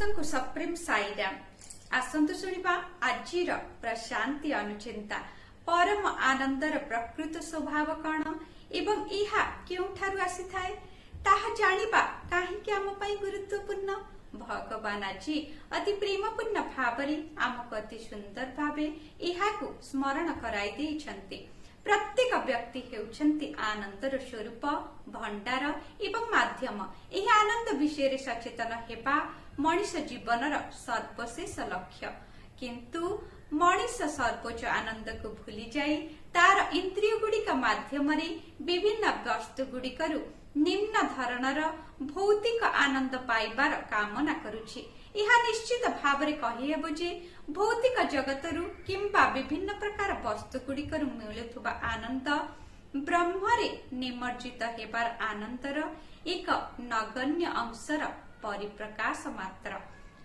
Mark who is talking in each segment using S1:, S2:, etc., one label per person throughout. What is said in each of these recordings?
S1: समस्तंकु सप्रेम साईराम। आसंतु शुणिबा आजिर प्रशांति अनुचिंता परम आनंदर प्रकृत स्वभाव कौन एवं इहा केउठारु आसीथाए ताहा जानिबा काहेकि आम पई गुरुत्वपूर्ण। भगवान आज अति प्रेमपूर्ण भावरे आमको अति सुंदर भावे इहाकु स्मरण कराई देइछन्ति। प्रत्येक व्यक्ति हेउछन्ति आनंदर स्वरूप भंडार एवं माध्यम। एही आनंद विषय सचेतन हेबा मनीष जीवनर सर्वशेष लक्ष्य। किंतु मनीष सर्वोच्च आनंद को भूली जाई तार इंद्रिय गुड़िक माध्यम विभिन्न वस्तु गुड़िकरु निम्न धरणर भौतिक आनंद पाइबार कामना करुछि। यह निश्चित भावरे कहिहेबो जे भौतिक जगतरु किंबा विभिन्न प्रकार वस्तु गुड़िकरु मिलुथुबा आनंद ब्रह्मरे निमज्जित हेबार आनंदर एक नगण्य अंशर परिप्रकाश मात्र।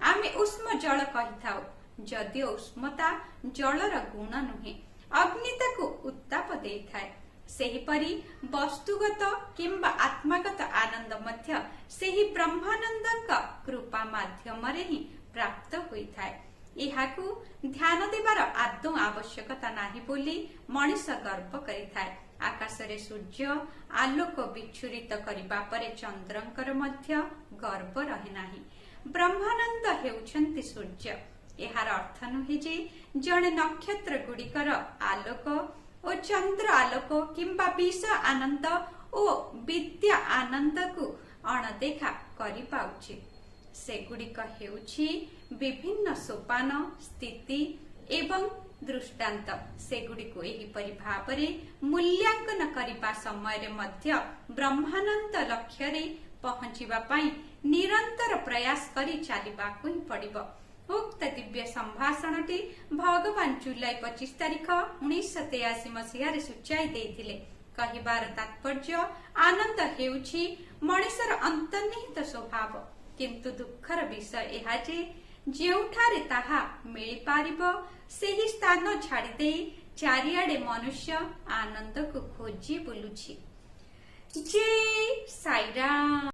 S1: आमे उष्म जल कहिथाउ जदिओ उष्मता जलर गुण नुहे, अग्निताकु उत्ताप देइथाए। सेहीपरि वस्तुगत किंबा आत्मागत आनंद मध्य सेही ब्रह्मानंदक कृपा माध्यमरे ही प्राप्त होइथाए। एहाकु ध्यान देबार आदौ आवश्यकता नाही बोली मनीष गर्व करिथाए। आकाशरे सूर्य आलोक विच्छुरित करिबा परे चंद्रंकर मध्य गर्व रहे नाही। ब्रह्मानंद हेउछन्ति सूर्य। एहार अर्थ नुहे जे जणे नक्षत्र गुड़िकर आलोक ओ चंद्र आलोक किंबा विष आनंद ओ विद्या आनंद को अणदेखा करि पाउछि। सेगुड़िक हेउछि विभिन्न सोपान स्थिति एवं दृष्टांत। सेगुड़िको एहिपरि भावरे मूल्यांकन करिबा समय मध्य ब्रह्मानंद लक्ष्य रे पहुंचिबा पई निरंतर प्रयास करि चालिबाकु ही पड़िबो। उक्त दिव्य संभाषणटी भगवान जुलाई 25 तारिख 1983 मसीह सूचाई देइथिले। कहिबार तात्पर्य आनंद हेउछि मनीषर अंतर्निहित स्वभाव। किंतु दुखर विषय एहा जे जेउठारे ताहा मिली पारिबो सेही स्थान छाड़ी देई चारियाडे मनुष्य आनंद को खोजी बुलुछि। जय साईराम।